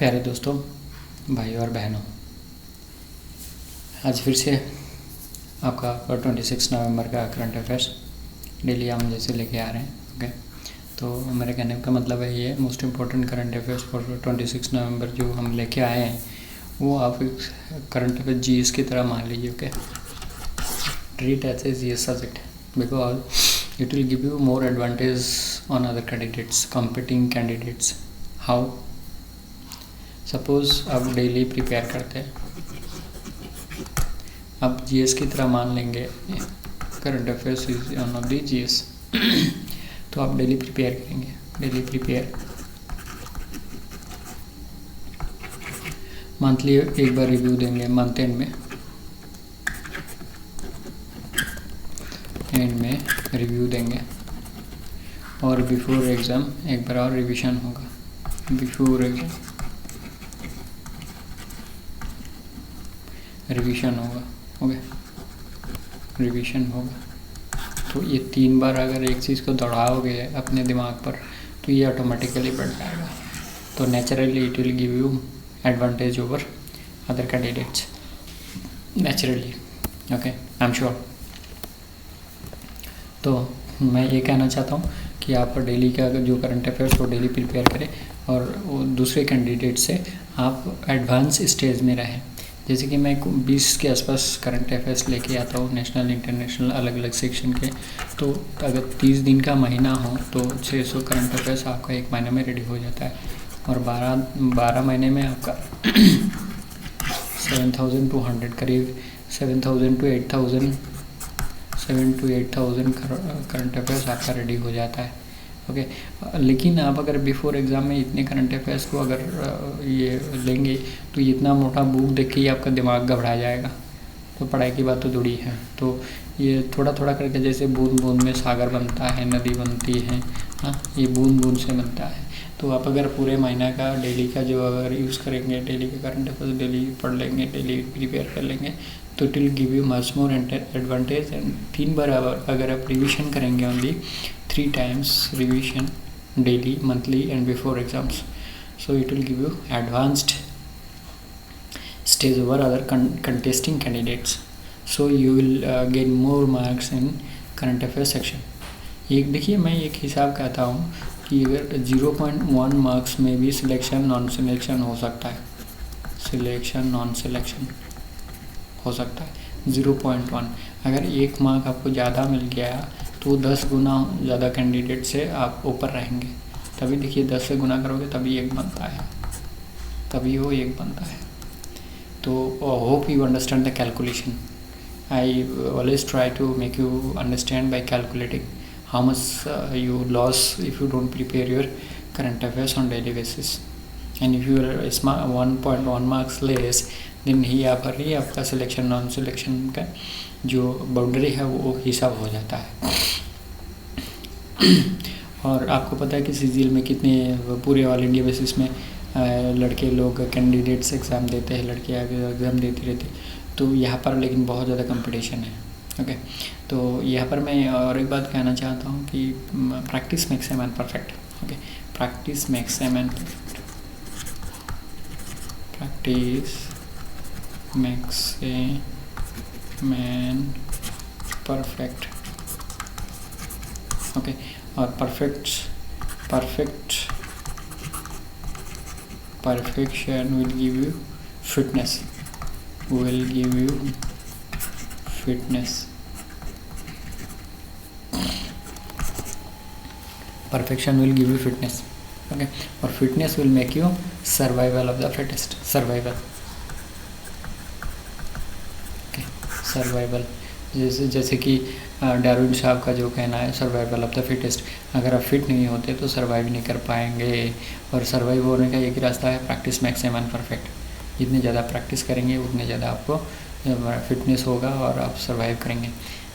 प्यारे दोस्तों, भाई और बहनों, आज फिर से आपका 26 नवंबर का करंट अफेयर्स डेली हम जैसे लेके आ रहे हैं। ओके, तो मेरे कहने का मतलब है ये most important current affairs for 26 नवंबर जो हम लेके आए हैं वो आप करंट अफेयर जीएस की तरह मान लीजिए। Okay, treat as a GS subject because it will give you more advantage on other candidates, competing candidates. How? Suppose आप डेली प्रिपेयर करते हैं, आप जीएस की तरह मान लेंगे current affairs is one of the GS. तो आप डेली प्रिपेयर करेंगे, डेली प्रिपेयर मंथली एक बार रिव्यू देंगे, मंथ एंड में रिव्यू देंगे, और बिफोर एग्ज़ाम एक बार और रिवीजन होगा। बिफोर एग्ज़ाम रिवीजन होगा। ओके, रिवीजन होगा। तो ये 3 बार अगर एक चीज़ को दोहराओगे अपने दिमाग पर तो ये ऑटोमेटिकली बढ़ जाएगा। तो naturally it will give you advantage over other candidates, naturally. Okay, I am sure. तो मैं ये कहना चाहता हूँ कि आप डेली का जो करंट अफेयर्स वो डेली प्रिपेयर करें और दूसरे कैंडिडेट से आप एडवांस स्टेज में रहें। जैसे कि मैं 20 के आसपास करंट अफेयर्स लेके आता हूँ, नेशनल इंटरनेशनल अलग अलग सेक्शन के। तो अगर 30 दिन का महीना हो तो 600 करंट अफेयर्स आपका एक महीने में रेडी हो जाता है, और 12 महीने में आपका 7200 करीब 7000 to 8000 करंट अफेयर्स आपका रेडी हो जाता है। ओके, लेकिन आप अगर बिफोर एग्ज़ाम में इतने करंट अफेयर्स को अगर ये लेंगे तो इतना मोटा बुक देख के ही आपका दिमाग घबरा जाएगा। तो पढ़ाई की बात तो जुड़ी है। तो ये थोड़ा थोड़ा करके, जैसे बूंद बूंद में सागर बनता है, नदी बनती है, हाँ, ये बूंद बूंद से बनता है। तो आप अगर पूरे महीना का डेली का जो अगर यूज़ करेंगे, डेली का करंट अफेयर्स डेली पढ़ लेंगे, डेली प्रिपेयर कर लेंगे, तो it will give you much more advantage. And 3 बार अगर आप रिविजन करेंगे, only 3 times revision daily, monthly and before exams, so it will give you advanced stage over other contesting candidates, so you will gain more marks in current affairs section। एक देखिए, मैं एक हिसाब कहता हूँ कि अगर 0.1 मार्क्स में भी सिलेक्शन नॉन सिलेक्शन हो सकता है, सिलेक्शन नॉन सिलेक्शन हो सकता है। 0.1 अगर 1 मार्क आपको ज़्यादा मिल गया तो 10 गुना ज़्यादा कैंडिडेट से आप ऊपर रहेंगे। तभी देखिए 10 से गुना करोगे तभी 1 बनता है, तभी वो 1 बनता है। तो hope you understand the calculation. I always try to make you understand by calculating how much you loss if you don't prepare your current affairs on daily basis. And if you are 1.1 marks less than ही आपका selection non selection का जो boundary है वो हिसाब हो जाता है। और आपको पता है कि सीजीएल में कितने पूरे ऑल इंडिया बेसिस में लड़के लोग कैंडिडेट्स एग्ज़ाम देते हैं, लड़कियाँ एग्ज़ाम देती रहती। तो यहाँ पर लेकिन बहुत ज़्यादा कंपटीशन है। ओके, तो यहाँ पर मैं और एक बात कहना चाहता हूँ कि practice makes a man perfect. Okay, practice makes a man perfect, practice makes a man perfect. Okay, और perfection will give you fitness, perfection will give you fitness। okay, और fitness will make you survival of the fittest, survival. जैसे कि Darwin साहब का जो कहना है, survival of the fittest. अगर आप फिट नहीं होते तो सर्वाइव नहीं कर पाएंगे, और सर्वाइव होने का एक ही रास्ता है, practice makes a man perfect. जितने ज़्यादा प्रैक्टिस करेंगे उतने ज़्यादा आपको फिटनेस होगा और आप सर्वाइव करेंगे।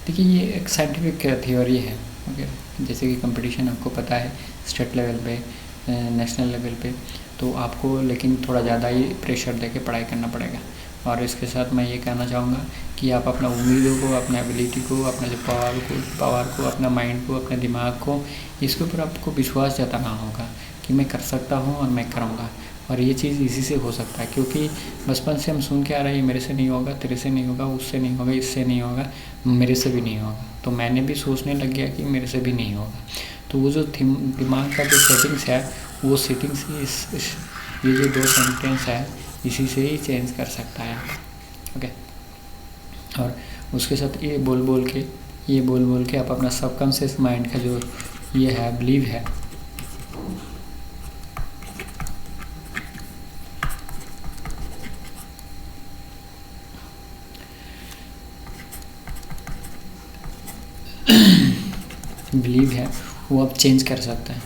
देखिए, ये एक साइंटिफिक थ्योरी है। ओके, जैसे कि कंपटीशन आपको पता है स्टेट लेवल पे, नेशनल लेवल पे, तो आपको लेकिन थोड़ा ज़्यादा ही प्रेशर देके पढ़ाई करना पड़ेगा। और इसके साथ मैं ये कहना चाहूँगा कि आप अपना उम्मीदों को, अपने एबिलिटी को, अपने जो पावर को, अपना माइंड को, अपने दिमाग को, इसके ऊपर आपको विश्वास जताना होगा कि मैं कर सकता हूँ और मैं करूँगा। और ये चीज़ इसी से हो सकता है, क्योंकि बचपन से हम सुन के आ रहे हैं मेरे से नहीं होगा, तेरे से नहीं होगा, उससे नहीं होगा, इससे नहीं होगा, मेरे से भी नहीं होगा, तो मैंने भी सोचने लग गया कि मेरे से भी नहीं होगा। तो वो जो दिमाग का जो सेटिंग्स है, वो सेटिंग्स ये जो 2 सेंटेंस है इसी से ही चेंज कर सकता है। ओके, और उसके साथ ये बोल बोल के आप अपना सबकॉन्शियस माइंड का जो ये है बिलीव है, वो आप चेंज कर सकते हैं।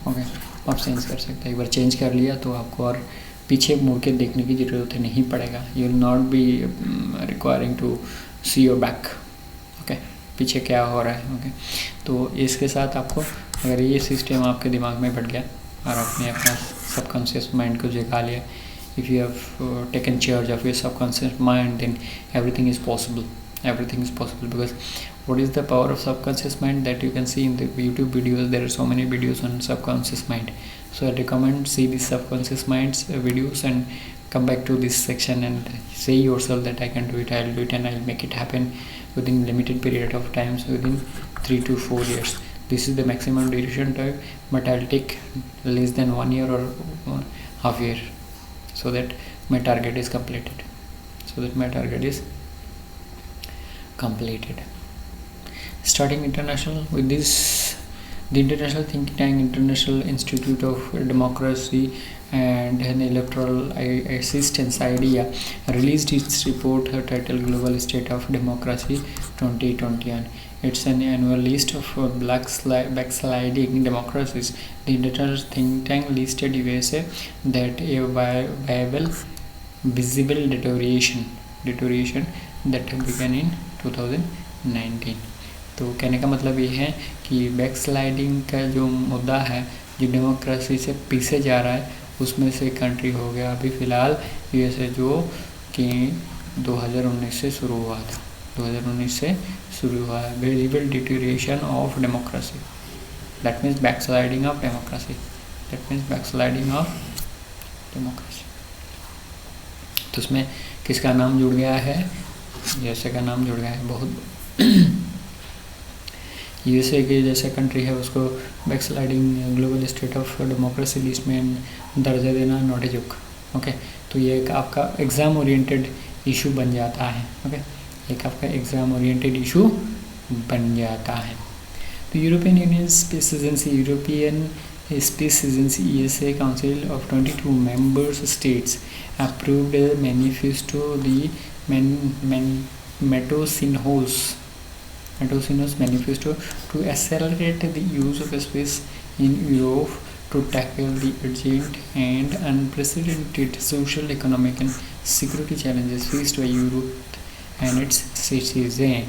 ओके, आप चेंज कर सकते हैं। एक बार चेंज कर लिया तो आपको और पीछे मुड़ के देखने की ज़रूरत नहीं पड़ेगा। You will not be requiring to see your back. Okay, पीछे क्या हो रहा है। ओके, तो इसके साथ आपको अगर ये सिस्टम आपके दिमाग में बैठ गया और आपने अपना सबकॉन्शियस माइंड को जगा लिया, if you have taken charge of your subconscious mind, then everything is possible. Because what is the power of subconscious mind that you can see in the YouTube videos? There are so many videos on subconscious mind, so I recommend see the subconscious minds videos and come back to this section and say yourself that I can do it, I'll do it, and I'll make it happen within limited period of time, so within 3 to 4 years. This is the maximum duration time, but I'll take less than 1 year or half year, so that my target is completed. Starting international with this, the International Think Tank International Institute of Democracy and an Electoral Assistance IDEA released its report titled Global State of Democracy 2021. It's an annual list of backsliding democracies. The International Think Tank listed USA that a viable visible deterioration that began in 2019. तो कहने का मतलब ये है कि backsliding का जो मुद्दा है, जो डेमोक्रेसी से पीछे जा रहा है, उसमें से कंट्री हो गया अभी फ़िलहाल यूएसए, जो कि 2019 से शुरू हुआ था। 2019 से शुरू हुआ है visible deterioration of democracy, that means backsliding of democracy, तो उसमें किसका नाम जुड़ गया है? यूएसए का नाम जुड़ गया है। बहुत यूएसए की जैसे कंट्री है उसको backsliding global state of democracy list में दर्जा देना नॉट ए जोक। ओके, तो ये एक आपका एग्ज़ाम ओरिएंटेड इशू बन जाता है। ओके, एक आपका एग्ज़ाम ओरिएंटेड इशू बन जाता है। तो European space agency ESA Council of 22 member states approved a manifesto, the Matosinhos Manifesto, to accelerate the use of space in Europe to tackle the urgent and unprecedented social, economic and security challenges faced by Europe and its citizens.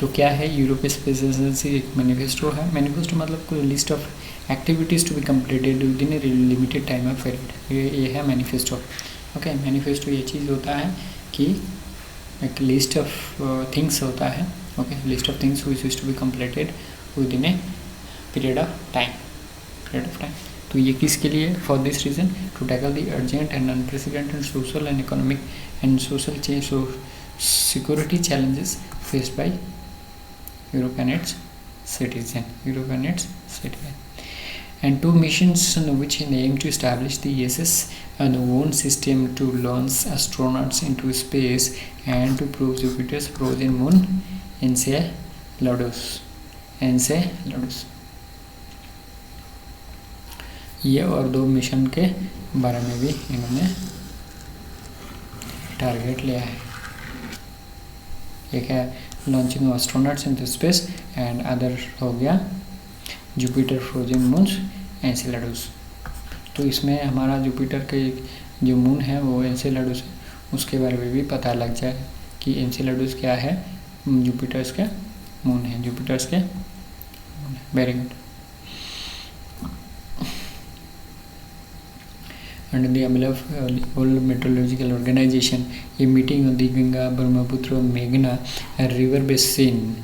तो क्या है यूरोपीय space agency? एक manifesto है। Manifesto मतलब कोई list of activities to be completed within limited time of period, ये है मैनिफेस्टो। ओके, मैनिफेस्टो ये चीज़ होता है कि एक लिस्ट ऑफ थिंग्स होता है। Okay, list of things which is to be completed within a period of time. तो ये किसके लिए? For this reason, to tackle the urgent and unprecedented social and economic and social change security challenges faced by Europe and its citizens. And 2 missions which aim to establish the ISS and own system to launch astronauts into space and to prove Jupiter's frozen moon Enceladus. ये और 2 mission के बारे में भी इन्होंने target लिया है। एक है launching of astronauts into space and other हो गया जुपिटर फ्रोजन मून्स एनसेलाडस। तो इसमें हमारा जुपिटर के जो मून है वो एनसेलाडस है, उसके बारे में भी पता लग जाए कि एनसेलाडस क्या है, जुपिटर्स के मून है, very good. Under the umbrella of World Meteorological Organization, a meeting on the Ganga, Brahmaputra, Meghna river basin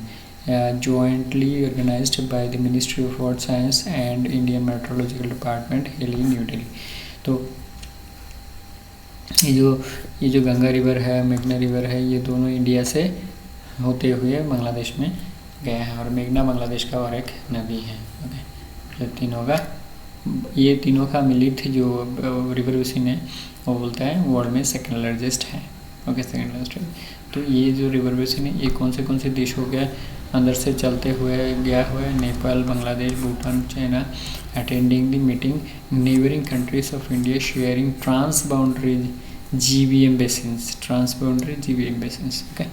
jointly organized by the Ministry of Earth Science and Indian Meteorological Department held in New Delhi। तो ये जो Ganga river है, मेघना river है, ये दोनों India से होते हुए बांग्लादेश में गए हैं, और मेघना बांग्लादेश का और एक नदी है। ओके, ये तीनों का मिलित जो रिवर बेसिन है वो बोलता है वर्ल्ड में सेकेंड लार्जेस्ट है। ओके, सेकेंड लार्जेस्ट है। तो ये जो रिवर बेसिन है ये कौन से देशों के अंदर से चलते हुए गया हुआ है? Nepal, Bangladesh, Bhutan, China, attending the meeting neighbouring countries of India sharing trans boundary GBM basins, transboundary GBM basins. Okay,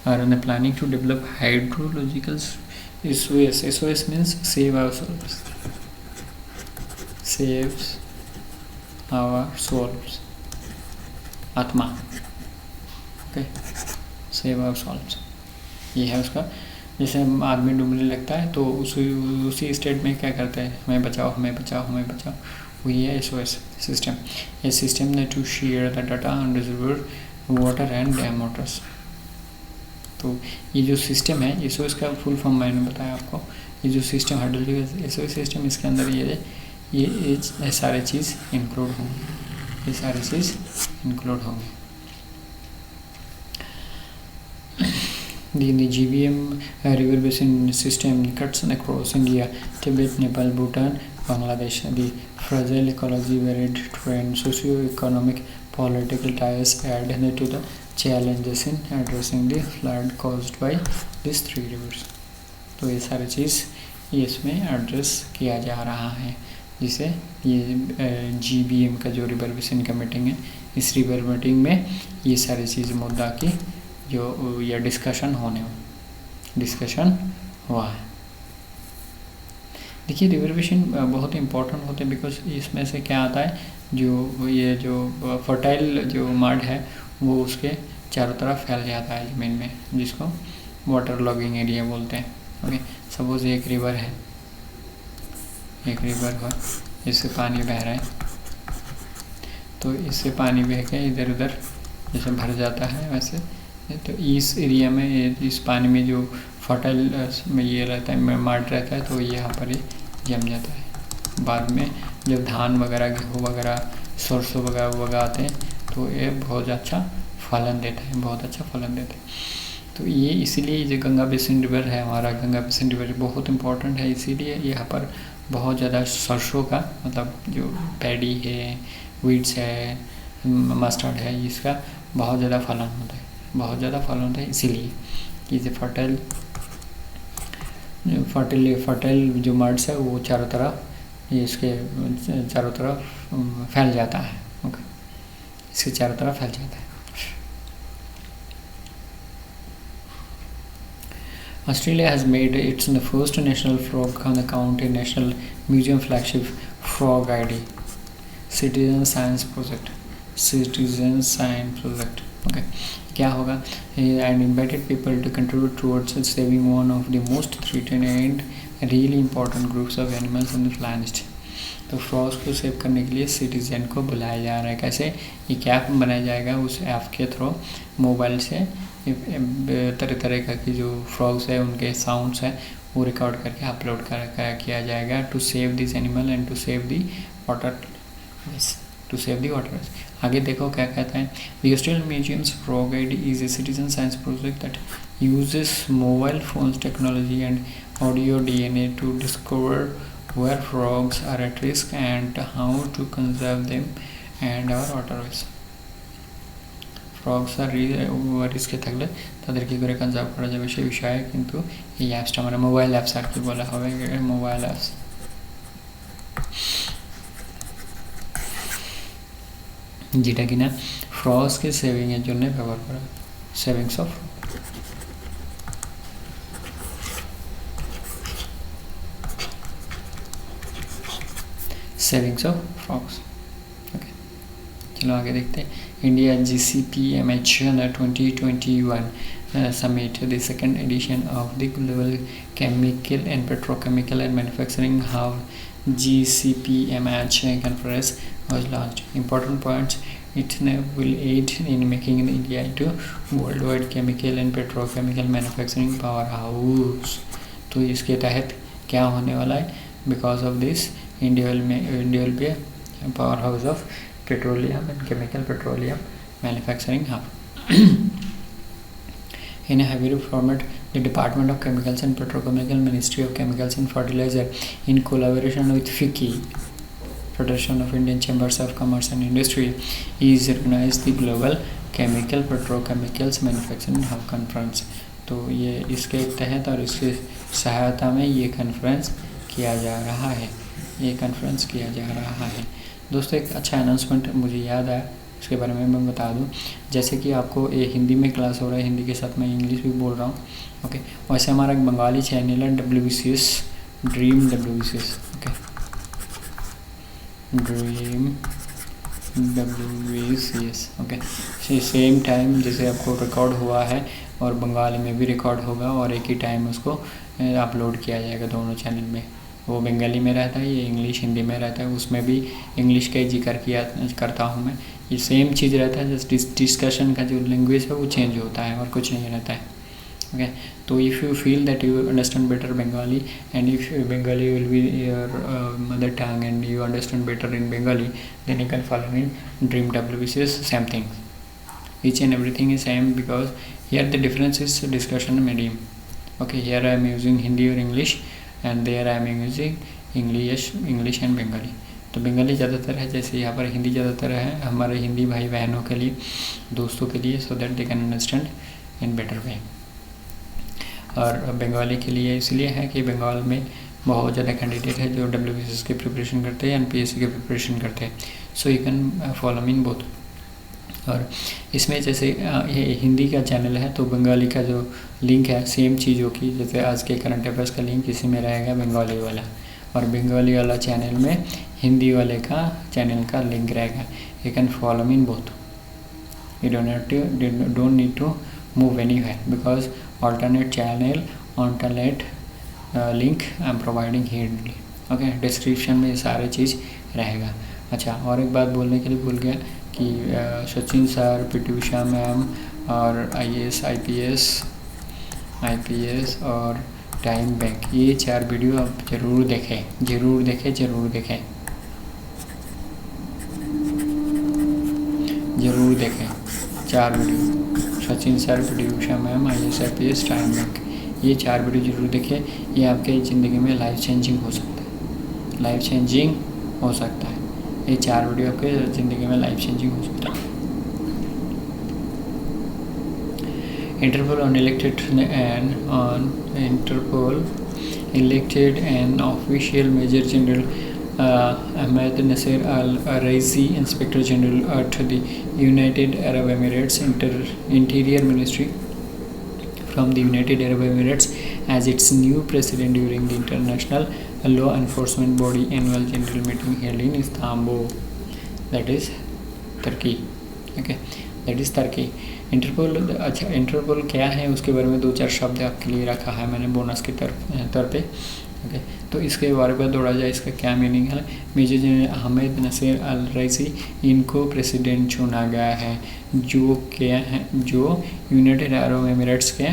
are on the planning to develop hydrological SOS. SOS means save our souls. Saves our souls. आत्मा। Okay, save our souls, ये है उसका। जैसे आदमी डूबने लगता है तो उसी स्टेट में क्या करता है? हमें बचाओ, हमें बचाओ, हमें बचाओ। वही है SOS सिस्टम। ये सिस्टम ने to share the data on reservoir water and dam waters. तो ये जो सिस्टम है SOS का फुल फॉर्म मैंने बताया आपको। ये जो सिस्टम हाइड्रोलॉजिकल SOS सिस्टम, इसके अंदर ये सारे चीज़ इंक्लूड होंगे, ये सारी चीज़ इंक्लूड होंगे। The GBM river basin system cuts across India, Tibet, Nepal, Bhutan, Bangladesh. The fragile ecology, varied terrain, socio-economic, political ties add to the challenges in addressing the flood caused by these three rivers. तो ये सारी चीज़ इसमें address किया जा रहा है, जिसे ये GBM का जो रिवर बेसिन का मीटिंग है, इस रिवर मीटिंग में ये सारी चीज़ मुद्दा की जो या डिस्कशन हुआ है। देखिए, रिवर बेसिन बहुत इंपॉर्टेंट होते हैं बिकॉज इसमें से क्या आता है, जो फर्टाइल जो मड है वो उसके चारों तरफ फैल जाता है ज़मीन में, जिसको वाटर लॉगिंग एरिया बोलते हैं। ओके, सपोज एक रिवर है, इससे पानी बह रहा है, तो इससे पानी बह के इधर उधर जैसे भर जाता है वैसे, तो इस एरिया में इस पानी में जो फर्टाइल में ये रहता है, मड रहता है, तो यहाँ पर ही जम जाता है। बाद में जब धान वगैरह, गेहूँ वगैरह, सरसों वगैरह उगाते हैं तो ये बहुत अच्छा फलन देता है, तो ये इसीलिए जो गंगा बेसिन रिवर है हमारा, गंगा बेसिन रिवर बहुत इम्पोर्टेंट है। इसीलिए यहाँ पर बहुत ज़्यादा सरसों का, मतलब जो पैडी है, वीड्स है, मस्टर्ड है, इसका बहुत ज़्यादा फलन होता है। इसीलिए ये जो फर्टाइल जो मड्स है वो चारों तरफ, ये इसके चारों तरफ फैल जाता है। ओके, इसके चारों तरफ फैल जाता है। Australia has made its the first national frog count in National Museum flagship Frog ID Citizen Science Project। Okay, क्या होगा? And invited people to contribute towards saving one of the most threatened and really important groups of animals on the planet। तो frogs को save करने के लिए citizen को बुलाया जा रहा है। कैसे? एक ऐप बनाया जाएगा, उस ऐप के थ्रू मोबाइल से तरह का की जो फ्रॉग्स है उनके साउंड्स है वो रिकॉर्ड करके अपलोड किया जाएगा to save this animal and to save the water. आगे देखो क्या कहता है। The Australian Museum's Frog ID is a citizen science project that uses mobile phones technology and audio DNA to discover where frogs are at risk and how to conserve them and our waterways। Frogs আর রিস্কে থাকলে তাদের কী করে conserve করা যাবে সেই বিষয়ে কিন্তু এই অ্যাপসটা, মানে মোবাইল অ্যাপস আর কি বলা হবে, মোবাইল অ্যাপস। যেটা কিনা ফ্রগসকে সেভিংয়ের জন্য ব্যবহার করা, সেভিংস অফ ফ্রগস। ओके, चलो आगे देखते हैं। India GCPMH 2021 summit, the second edition of the Global Chemical and Petrochemical and Manufacturing Hub GCPMH conference was launched. Important points: It will aid in making India into worldwide chemical and petrochemical manufacturing powerhouse. तो इसके तहत क्या होने वाला है? Because of this, India will be a powerhouse of petroleum and chemical petroleum manufacturing hub. In a hybrid format, the Department of Chemicals and Petrochemical, Ministry of Chemicals and Fertilizer, in collaboration with FICCI, Federation of Indian Chambers of Commerce and Industry, is organized the Global Chemical Petrochemicals Manufacturing Hub Conference. तो ये इसके तहत और इसकी सहायता में ये conference किया जा रहा है। दोस्तों एक अच्छा अनाउंसमेंट मुझे याद आया, इसके बारे में मैं बता दूं। जैसे कि आपको ये हिंदी में क्लास हो रहा है, हिंदी के साथ मैं इंग्लिश भी बोल रहा हूँ, ओके। वैसे हमारा एक बंगाली चैनल है WBCS dream WBCS, okay, dream WBCS, okay. Same time जैसे आपको रिकॉर्ड हुआ है और बंगाली में भी रिकॉर्ड होगा और एक ही टाइम उसको अपलोड किया जाएगा दोनों चैनल में। वो बंगाली में रहता है, ये इंग्लिश हिंदी में रहता है, उसमें भी इंग्लिश का ही जिक्र करता हूँ मैं। ये सेम चीज़ रहता है, जस्ट डिस्कशन का जो लैंग्वेज है वो चेंज होता है और कुछ नहीं रहता है, ओके। तो if you feel that you understand better Bengali and if Bengali will be your mother tongue and you understand better in Bengali, then you can follow in dream WBCS, same thing, each and everything is same, because here the difference is discussion medium, okay. Here I am using Hindi or English and there I am using English and Bengali. तो बंगाली ज़्यादातर है, जैसे यहाँ पर हिंदी ज़्यादातर है हमारे हिंदी भाई बहनों के लिए, दोस्तों के लिए, so that they can understand in better way. और बंगाली के लिए इसलिए है कि बंगाल में बहुत ज़्यादा कैंडिडेट है जो WBCS की प्रिपरेशन करते हैं, NPSC की प्रिपरेशन करते हैं, so you can follow in both. और इसमें जैसे ये हिंदी का चैनल है तो बंगाली का जो लिंक है सेम चीज़ों की, जैसे आज के करंट अफेयर्स का लिंक इसी में रहेगा बंगाली वाला, और बंगाली वाला चैनल में हिंदी वाले का चैनल का लिंक रहेगा। You can follow me in both, you don't need to move anywhere, because alternate channel, alternate link I am providing here, okay. Description में सारे चीज़ रहेगा। अच्छा, और एक बात बोलने के लिए भूल गया कि Sachin sir, PT Usha ma'am और IAS IPS और टाइम बैंक, ये 4 वीडियो आप ज़रूर देखें। 4 video, Sachin sir, PT Usha ma'am, IAS IPS, time bank, ये 4 वीडियो ज़रूर देखें। ये आपके ज़िंदगी में लाइफ चेंजिंग हो सकता है। ये 4 वीडियो आपके ज़िंदगी में लाइफ चेंजिंग हो सकता है। Interpol elected an official Major General Ahmed Nasser Al-Raisi, Inspector General at the United Arab Emirates Interior Ministry, from the United Arab Emirates as its new president during the International Law Enforcement Body Annual General Meeting held in Istanbul, that is Turkey, okay, that is Turkey. Interpol, अच्छा Interpol क्या है उसके बारे में 2-4 शब्द आपके लिए रखा है मैंने बोनस के तौर पे, ओके। तो इसके बारे में दौड़ा जाए, इसका क्या मीनिंग है। मेजर जनरल अहमद नसीर अल रईसी, इनको प्रेसिडेंट चुना गया है, जो क्या है, जो यूनाइटेड अरब एमिरेट्स के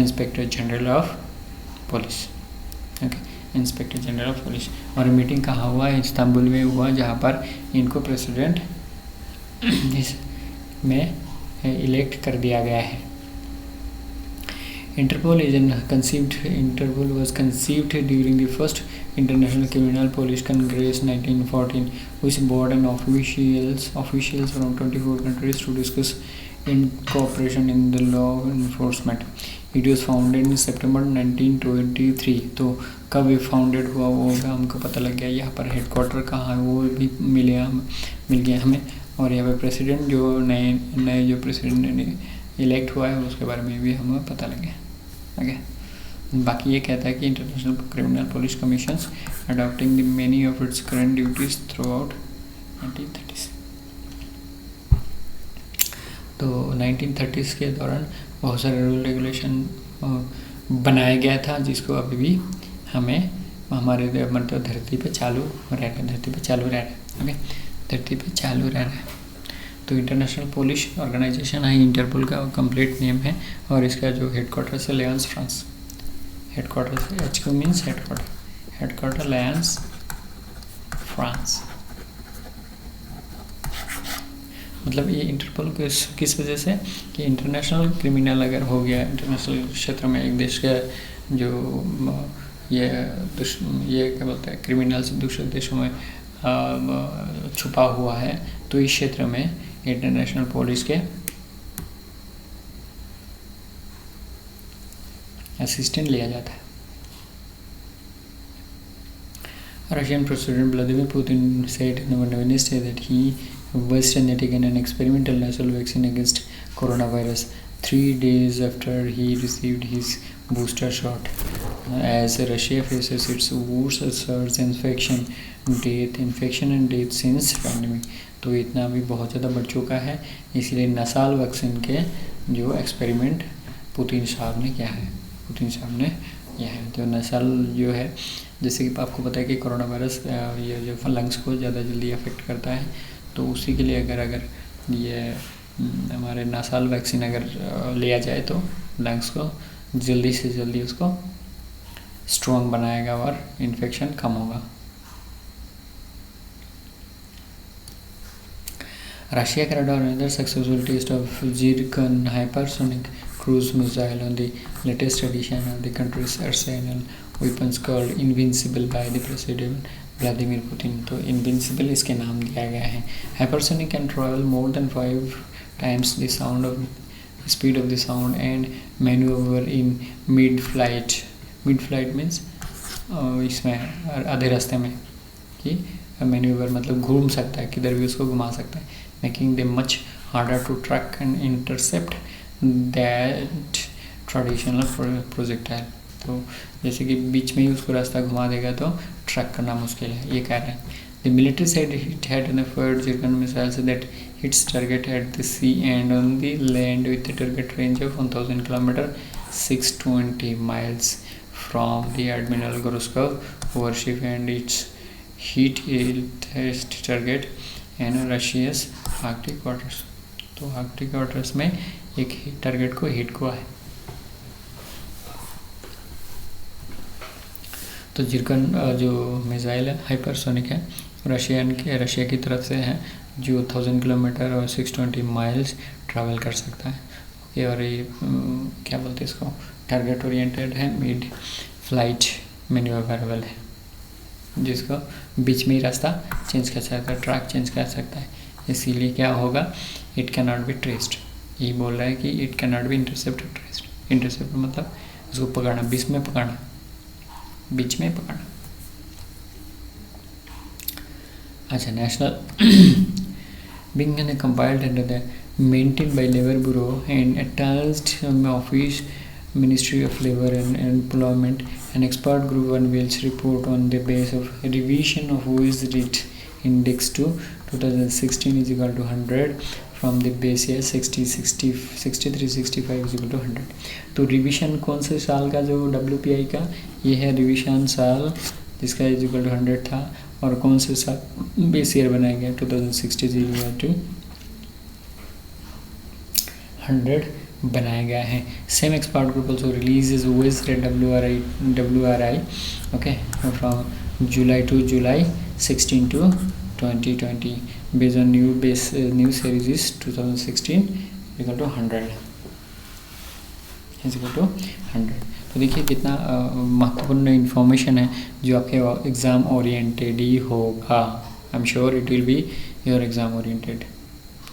inspector general of police, okay, inspector general of police. और मीटिंग कहाँ हुआ है? इस्तांबुल में हुआ, जहाँ पर इनको प्रेसिडेंट में इलेक्ट कर दिया गया है। Interpol was conceived during the first International Criminal Police Congress 1914, which brought in officials from 24 countries to discuss in cooperation in the law enforcement. It was founded in September 1923. तो कब ये founded हुआ वो हमको पता लग गया। यहाँ पर हेडक्वार्टर कहाँ है वो भी मिल गया हमें। और यहाँ पे प्रेसिडेंट जो नए जो प्रेसिडेंट इलेक्ट हुआ है उसके बारे में भी हमें पता लग गया, ओके। बाकी ये कहता है कि international criminal police commissions adopting the many of its current duties through out 1930s। तो 1930s के दौरान बहुत सारे रूल रेगुलेशन बनाया गया था, जिसको अभी भी हमें हमारे धरती पे चालू रह रहा है, ओके, धरती पे चालू रह रहा है। तो इंटरनेशनल पुलिस ऑर्गेनाइजेशन है, इंटरपोल का कंप्लीट नेम है, और इसका जो हेडक्वार्टर्स है Lyons France. Headquarters HQ means headquarter Lyons France. मतलब ये इंटरपोल किस वजह से कि इंटरनेशनल क्रिमिनल अगर हो गया इंटरनेशनल क्षेत्र में, एक देश का जो ये क्या बोलते हैं क्रिमिनल्स दूसरे देशों में छुपा हुआ है, तो इस क्षेत्र में इंटरनेशनल पुलिस के असिस्टेंट लिया जाता है। Russian President Vladimir Putin said on Wednesday that he was undertaking an experimental nasal vaccine against coronavirus 3 days after he received his booster shot. As Russia faces its worst surge infection and death since pandemic, तो इतना भी बहुत ज़्यादा बढ़ चुका है, इसलिए नसाल वैक्सीन के जो एक्सपेरिमेंट पुतिन साहब ने किया है। तो नसाल जो है, जैसे कि आपको पता है कि कोरोना वायरस ये जो लंग्स को ज़्यादा जल्दी अफेक्ट करता है, तो उसी के लिए अगर ये हमारे नसाल वैक्सीन अगर लिया जाए तो लंग्स को जल्दी से जल्दी उसको स्ट्रॉन्ग बनाएगा और इन्फेक्शन कम होगा। Russia carried out another successful test of Zircon hypersonic cruise missile on the latest edition of the country's arsenal weapons called Invincible by the President Vladimir Putin। तो Invincible इसके नाम दिया गया है। Hypersonic can travel more than 5 times the speed of the sound and maneuver in mid-flight। Mid-flight means इसमें आधे रास्ते में, कि मैन्यूवर मतलब घूम सकता है, किधर भी उसको घुमा सकता है, making them much harder to track and intercept that traditional projectile। तो जैसे कि बीच में ही उसको रास्ता घुमा देगा तो ट्रैक करना मुश्किल है, ये कह रहे हैं। The military said it had fired Zircon missiles that hits target at the sea and on the land with a target range of 1000 km 620 miles from the Admiral Gorshkov warship, and its hit a test target and Russia's Arctic waters। तो Arctic waters में एक target को hit हुआ है। तो जिरकन जो missile है hypersonic है, रशिया की तरफ से है, जो 1000 किलोमीटर और 620 माइल्स ट्रैवल कर सकता है। ओके, और ये क्या बोलते हैं इसको, टारगेट ओरिएंटेड है, मिड फ्लाइट मैन्यूवरेबल है, जिसको बीच में ही रास्ता चेंज कर सकता है, ट्रैक चेंज कर सकता है। इसीलिए क्या होगा, it can not be traced. यही बोल रहा है कि it can not be intercept traced. Intercept मतलब उसको पकड़ना, बीच में पकड़ना। अच्छा, national being compiled under the maintained by Labor Bureau and attached office Ministry of Labor and Employment, an expert group unveils report on the basis of revision of wage rate index to 2016 is equal to 100 from the base year 6365 is equal to 100। तो revision कौन से साल का, जो WPI का ये है revision साल जिसका इज इक्वल टू 100 था, और कौन से साल बेस ईयर बनाया गया 2060 इज इक्वल टू 100 बनाया गया है। Same expert group also releases wage rate WRI okay from July to July 16 to 2020 based on new series is 2016 equal to 100 is equal to 100। तो देखिए कितना महत्वपूर्ण इन्फॉर्मेशन है जो आपके एग्ज़ाम ओरिएंटेड ही होगा। I am sure it will be your exam oriented.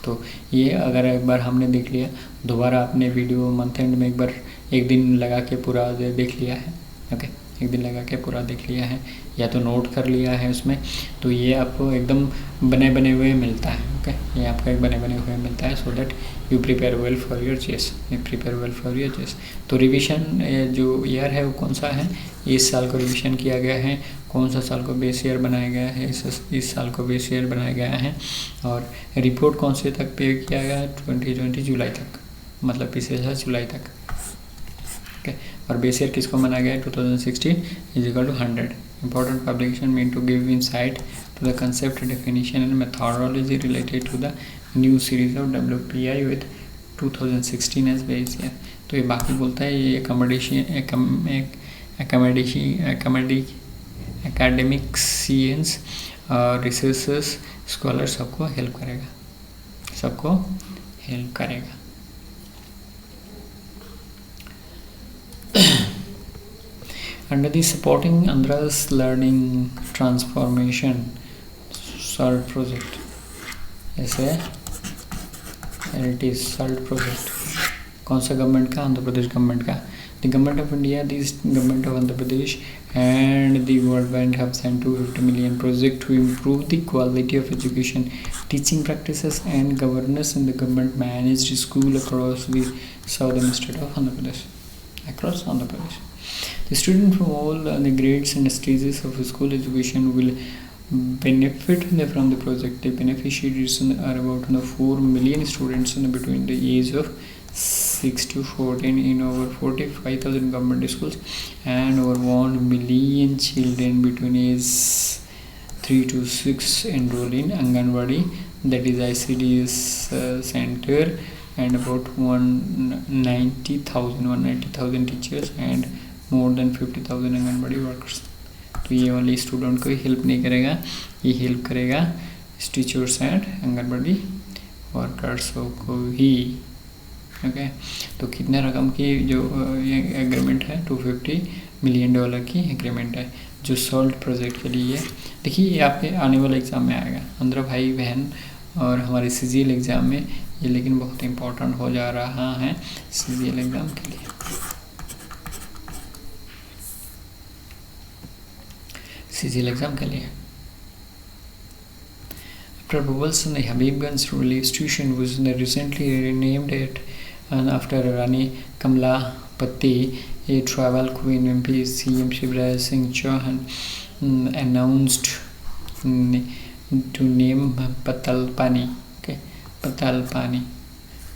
तो ये अगर एक बार हमने देख लिया, दोबारा आपने वीडियो मंथ एंड में एक दिन लगा के पूरा देख लिया है, ओके, एक दिन लगा के पूरा देख लिया है या तो नोट कर लिया है उसमें, तो ये आपको एकदम बने हुए मिलता है। ओके, ये आपका एक बने हुए मिलता है, so that you prepare well for your chess. तो रिवीजन जो ईयर है वो कौन सा है, इस साल को रिवीजन किया गया है, कौन सा साल को बेस ईयर बनाया गया है, इस साल को बेस ईयर बनाया गया है, और रिपोर्ट कौन से तक पे किया गया है 2020 जुलाई तक, मतलब पिछले साल जुलाई तक। ओके, और बेस ईयर किसको माना गया है 2016 is equal to 100। Important publication meant to give insight to the concept, definition and methodology related to the new series of WPI with 2016 as base year. तो ये बाकी बोलता है ये एकेडमिक्सियंस और रिसर्चर्स स्कॉलर सबको हेल्प करेगा। Under the supporting Andhra's learning transformation SALT project, ऐसे it is SALT project। कौन सा गवर्नमेंट का? आंध्र प्रदेश गवर्नमेंट का। The government of India, the government of Andhra Pradesh and the World Bank have signed 250 million project to improve the quality of education, teaching practices and governance in the government managed school across the southern state of Andhra Pradesh. The students from all the grades and stages of school education will benefit from the project. The beneficiaries are about 4 million students between the age of 6 to 14 in over 45,000 government schools and over 1 million children between age 3 to 6 enroll in Anganwadi, that is ICDS center, and about 190,000 teachers and more than 50,000 anganwadi workers. तो ये वाली student को help नहीं करेगा, ये help करेगा teachers and anganwadi वर्कर्सों को ही। Okay, तो कितने रकम की जो ये एग्रीमेंट है, $250 मिलियन की एग्रीमेंट है जो SALT प्रोजेक्ट के लिए। देखिए ये आपके आने वाले एग्ज़ाम में आएगा, आंध्र भाई बहन, और हमारे CGL एग्ज़ाम में ये लेकिन बहुत इम्पोर्टेंट हो जा रहा है CGL एग्ज़ाम के लिए। CGL एग्ज़ाम के लिए after bubbles in the Habibganj railway station was recently renamed it and after Rani Kamalapati, a travel queen. MP CM Shivraj Singh Chauhan announced to name Patalpani, okay, Patalpani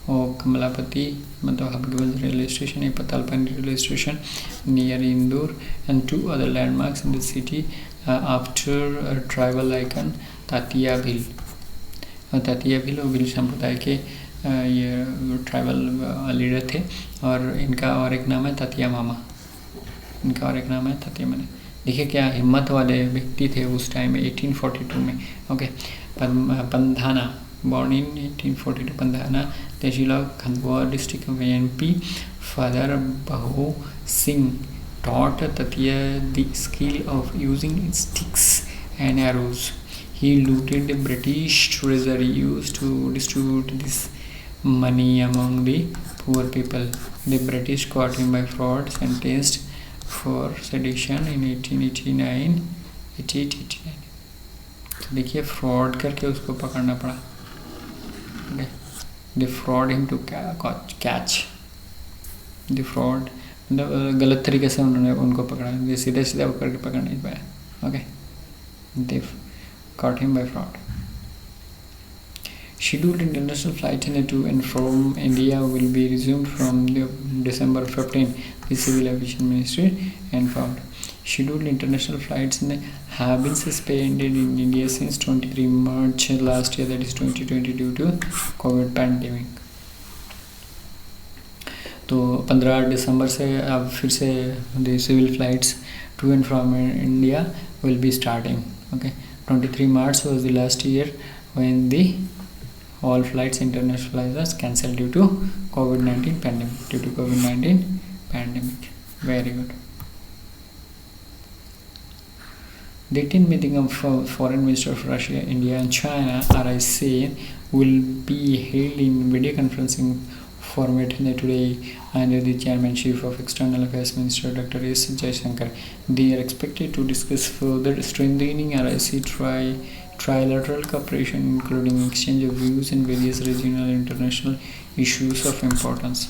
और कमलापति मतलब Habibganj railway station है, Patalpani railway station near Indore and 2 other landmarks in the city after a tribal icon Tatia Bhil और भील संप्रदाय के ये tribal leader थे और इनका और एक नाम है तातिया मामा। देखिए क्या हिम्मत वाले व्यक्ति थे उस टाइम में 1842 में। Okay, Pandhana born in 1842, Pandhana, tehsil Khandwa district of MP. Father Bahu Singh taught Tatia the skill of using sticks and arrows. He looted the British treasury used to distribute this money among the poor people. The British caught him by fraud, sentenced for sedition in 1889। तो देखिए fraud करके उसको पकड़ना पड़ा। They fraud him to catch the fraud, मतलब गलत तरीके से उन्होंने उनको पकड़ा, ये सीधे करके पकड़ नहीं पाया। Okay, they caught him by fraud। Scheduled international flight to and from India will be resumed from December 15, the Civil Aviation Ministry informed। Scheduled international flights have been suspended in India since 23 March last year, that is 2020, due to COVID pandemic। तो 15 दिसंबर से अब फिर से the civil flights to and from India will be starting। Okay, 23 March was the last year when the all flights, international flights, was cancelled due to COVID-19 pandemic। Very good। The 18th meeting of Foreign Minister of Russia, India and China (RIC) will be held in video conferencing format today under the chairmanship of External Affairs Minister Dr. S. Jaishankar। They are expected to discuss further strengthening RIC trilateral cooperation, including exchange of views in various regional and international issues of importance।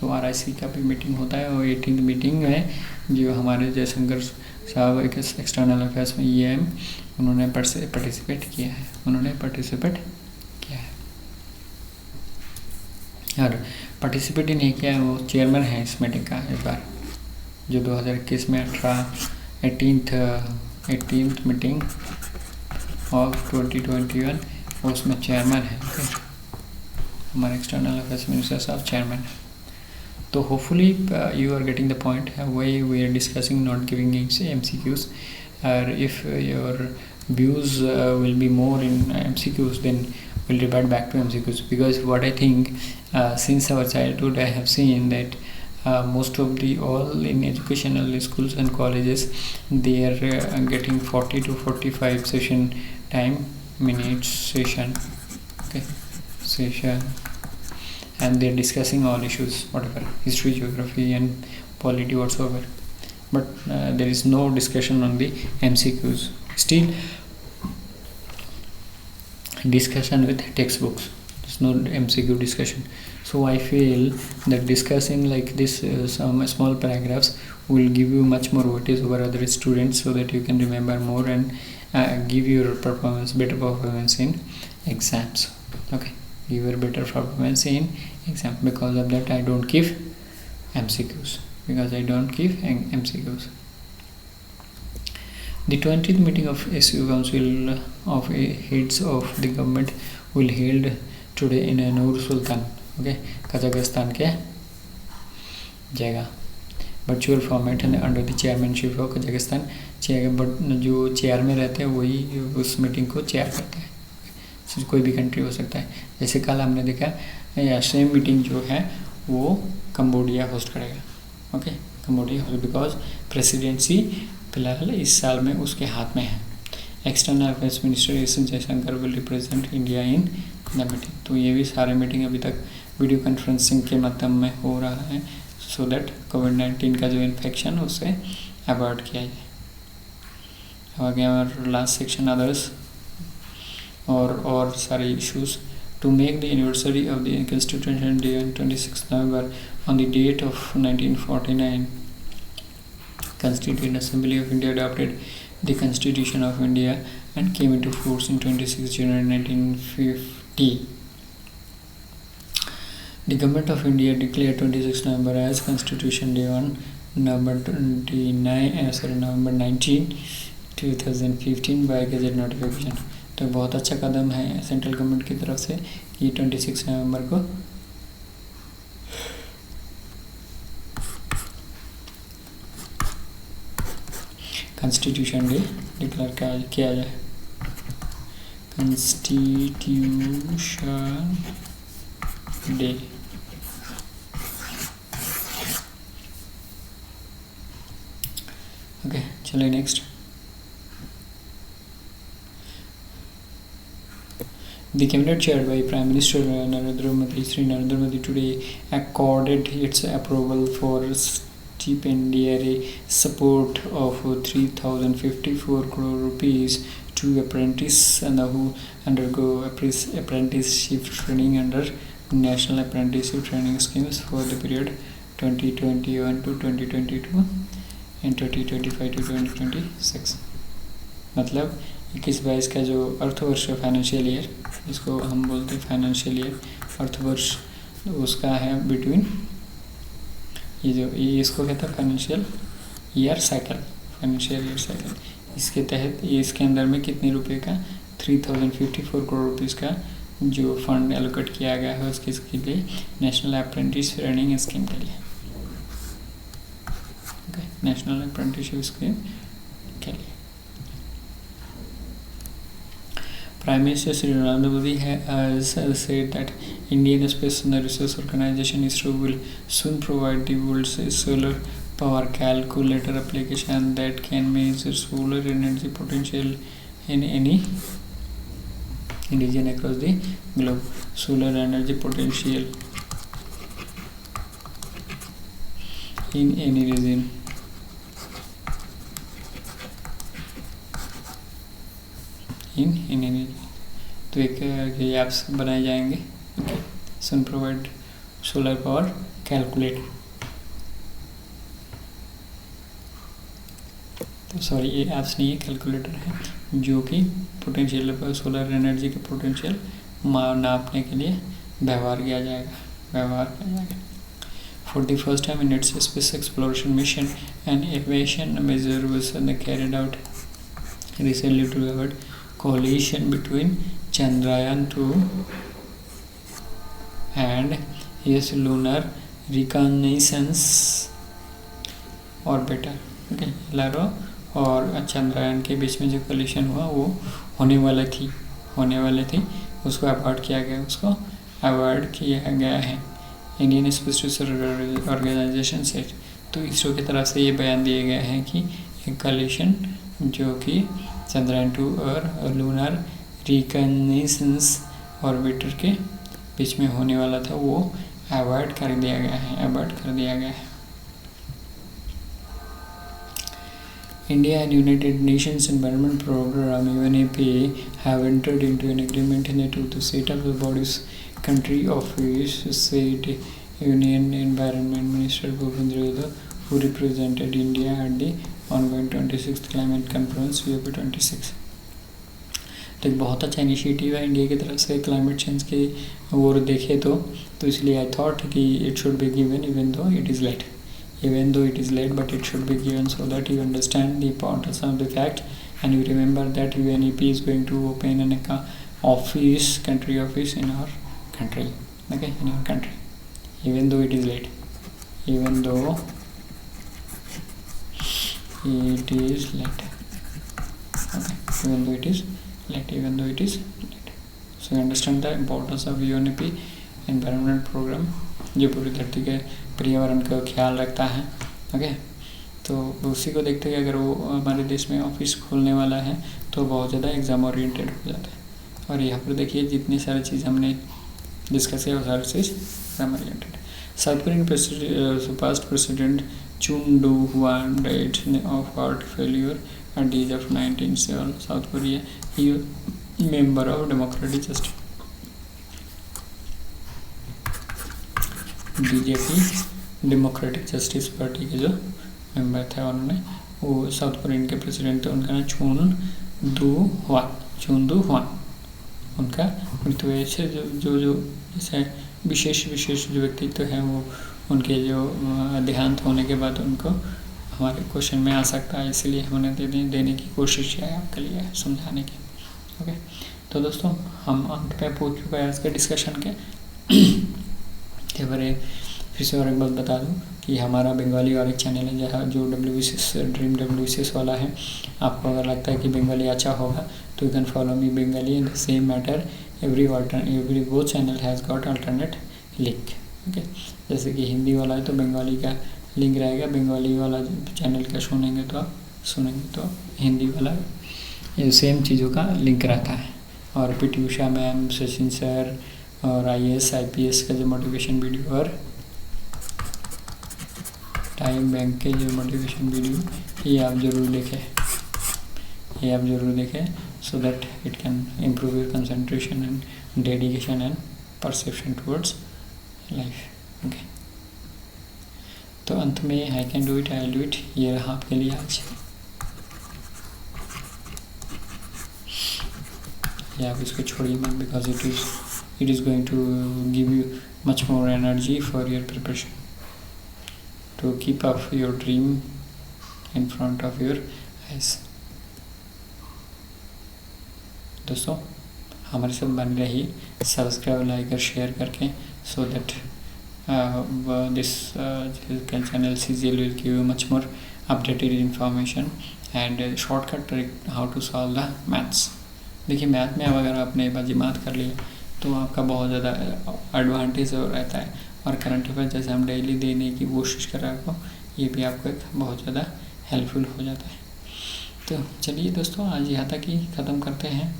तो RIC का भी meeting होता है और 18th meeting में जो हमारे जयशंकर साहब एक एक्सटर्नल अफेयर्स में EM उन्होंने पार्टिसिपेट किया है और पार्टिसिपेट ही नहीं किया है, वो चेयरमैन है इस मीटिंग का इस बार, जो 2021 में 18th 18th मीटिंग ऑफ 2021, उसमें चेयरमैन है। ओके, हमारे एक्सटर्नल अफेयर्स मिनिस्टर साहब चेयरमैन है। तो hopefully you are getting the point why we are discussing not giving MCQs, or if your views will be more in MCQs, then we'll revert back to MCQs, because what I think, since our childhood I have seen that most of the all in educational schools and colleges, they are getting 40 to 45 session time, minutes session, okay, session, and they're discussing all issues, whatever, history, geography and polity whatsoever, but there is no discussion on the MCQs. Still discussion with textbooks, there's no MCQ discussion. So I feel that discussing like this some small paragraphs will give you much more weightage over other students, so that you can remember more and give your performance, better performance in exams. Okay, give your better performance in exam. Because of that I don't give MCQs, The 20th meeting of SU Council of Heads of the Government will held today in Nur Sultan, okay, Kazakhstan के जगह, virtual format है, under the chairmanship of Kazakhstan. But जो chair में रहते हैं वही उस meeting को चेयर करते हैं, कोई भी कंट्री हो सकता है। जैसे कल हमने देखा या सेम मीटिंग जो है वो कंबोडिया होस्ट करेगा, ओके, कंबोडिया, बिकॉज प्रेसिडेंसी फिलहाल इस साल में उसके हाथ में है। External affairs minister S Jaishankar will represent India in the meeting. तो ये भी सारे मीटिंग अभी तक वीडियो कॉन्फ्रेंसिंग के माध्यम में हो रहा है, सो दैट कोविड-19 का जो इन्फेक्शन उसे अवॉइड किया जाए। अब आगे हमारा लास्ट सेक्शन अदर्स और सारे issues. To make the anniversary of the Constitution Day on 26 November, on the date of 1949, Constituent Assembly of India adopted the Constitution of India and came into force in 26 January 1950. The Government of India declared 26 November as Constitution Day on November 19, 2015 by Gazette notification. तो बहुत अच्छा कदम है central government की तरफ से कि 26 नवंबर को constitution day declare किया जाए। कॉन्स्टिट्यूशन डे, ओके, चलिए next. The cabinet chaired by Prime Minister Narendra Modi today accorded its approval for stipendiary support of 3,054 crore rupees to apprentices and who undergo apprenticeship training under National Apprenticeship Training Schemes for the period 2021 to 2022 and 2025 to 2026। मतलब 21-22 का जो अर्थवर्ष financial year, इसको हम बोलते हैं financial year, अर्थवर्ष, उसका है between ये इसको कहते हैं फाइनेंशियल ईयर साइकिल, इसके तहत ये इसके अंदर में कितने रुपए का 3054 करोड़ रुपीस का जो फंड एलोकेट किया गया है उसके लिए नेशनल अप्रेंटिस ट्रेनिंग स्कीम के लिए, ओके, नेशनल अप्रेंटिसशिप स्कीम के लिए। Prime Minister Sri Narendra Modi has said that Indian Space Research Organization (ISRO) will soon provide the world's solar power calculator application that can measure solar energy potential in any region across the globe. Solar energy potential in any region. तो एक apps बनाए जाएंगे, सन provide solar power calculator. तो sorry, ये apps नहीं है, calculator है, जो कि पोटेंशियल सोलर एनर्जी के पोटेंशियल नापने के लिए व्यवहार किया जाएगा। For the first time in its space exploration mission, an aviation measure was carried out recently to avoid collision between Chandrayaan-2 and its lunar reconnaissance orbiter। Okay, LRO और चंद्रयान के बीच में जो कोलिशन हुआ वो होने वाले थी उसको अवॉइड किया गया है। इंडियन स्पेस रिसर्च ऑर्गेनाइजेशन से तो इसरो की तरफ से ये बयान दिए गए हैं कि एक कोलिशन जो कि चंद्रयान-2 और लूनर रिकॉग्निशंस ऑर्बिटर के बीच में होने वाला था वो अवॉइड कर दिया गया है। India and United Nations Environment Program (UNEP) have entered into an agreement in to set up the body's country office, said Union Environment Minister Bhupendra Yadav, who represented India at the ongoing 26th Climate Conference COP26। तो एक बहुत अच्छा initiative है India की तरफ से climate change के ओर देखे तो इसलिए आई थॉट कि it should be given even though it is late, but it should be given so that you understand the importance of the fact and you remember that UNEP is going to open an country office in our country, okay, in our country, even though it is late, so you understand the importance of UNEP environment program जो पूरी धरती के पर्यावरण का ख्याल रखता है। Okay, तो उसी को देखते हुए अगर वो हमारे देश में ऑफिस खोलने वाला है तो बहुत ज़्यादा एग्ज़ाम ओरिएंटेड हो जाता है। और यहाँ पर देखिए जितनी सारी चीज़ हमने डिस्कस किया वो सारी चीज़ exam oriented. South Korean past president Chun Doo Hwan died of heart failure at the age of 19 South Korea he member of Democratic Justice BJP Democratic Justice Party के जो मेंबर थे उन्होंने वो साउथ कोरियन के president थे, उनका नाम चून दू हुआन उनका मृत्यु ऐसे जो जैसे विशेष जो व्यक्तित्व है वो उनके जो देहांत होने के बाद उनको हमारे क्वेश्चन में आ सकता है, इसलिए हमने देने की कोशिश है आपके लिए समझाने की। ओके, तो दोस्तों हम अंत पे पहुँच चुका है आज के डिस्कशन के बारे। फिर से और एक बात बता दूं कि हमारा बंगाली और एक चैनल है जहाँ जो ड्रीम WBCS वाला है। आपको अगर लगता है कि बंगाली अच्छा होगा तो you can follow me Bengali in the same matter every both channel has got alternate link. Okay, जैसे कि हिंदी वाला है तो बंगाली का लिंक रहेगा, बंगाली वाला चैनल का सुनेंगे तो हिंदी वाला ये सेम चीज़ों का लिंक रहता है। और PT Usha ma'am, Sachin sir और IAS IPS का जो मोटिवेशन वीडियो और टाइम बैंक के जो मोटिवेशन वीडियो ये आप ज़रूर देखें so that it can improve your concentration and dedication and perception towards life. Okay, तो अंत में I can do it, I will do it ये रहा आपके लिए आज। या आप इसको छोड़िए मत, because it is going to give you much more energy for your preparation to keep up your dream in front of your eyes। दोस्तों हमारे साथ बने रहिए, सब्सक्राइब लाइक और शेयर करके, so that this channel CGL will give you much more updated information and shortcut trick how to solve the maths। देखिए math में अगर आपने बाजीमात कर लिया तो आपका बहुत ज़्यादा एडवांटेज रहता है। और करंट अफेयर जैसे हम डेली देने की कोशिश कर रहे हैं ये भी आपको एक बहुत ज़्यादा हेल्पफुल हो जाता है। तो चलिए दोस्तों आज यहाँ तक ही ख़त्म करते हैं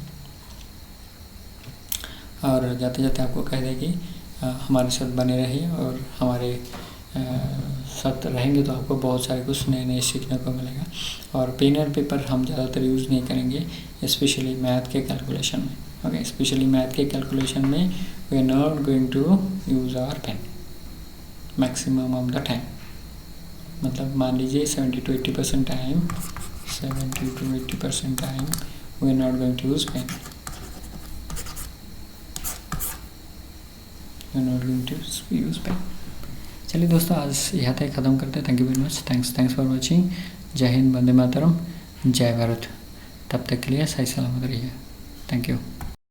और जाते जाते आपको कह दें कि हमारे साथ बने रहिए और हमारे साथ रहेंगे तो आपको बहुत सारे कुछ नए सीखने को मिलेगा। और पेन और पेपर हम ज़्यादातर यूज़ नहीं करेंगे, स्पेशली मैथ के कैलकुलेशन में। ओके, स्पेशली मैथ के कैलकुलेशन में we are not going to use our pen maximum of the time. मतलब मान लीजिए 70 to 80% time we are not going to use pen, चलिए दोस्तों आज यहाँ तक ख़त्म करते हैं। Thank you very much, thanks for watching. जय हिंद, वंदे मातरम, जय भारत। तब तक के लिए सही सलामत रहिए। Thank you.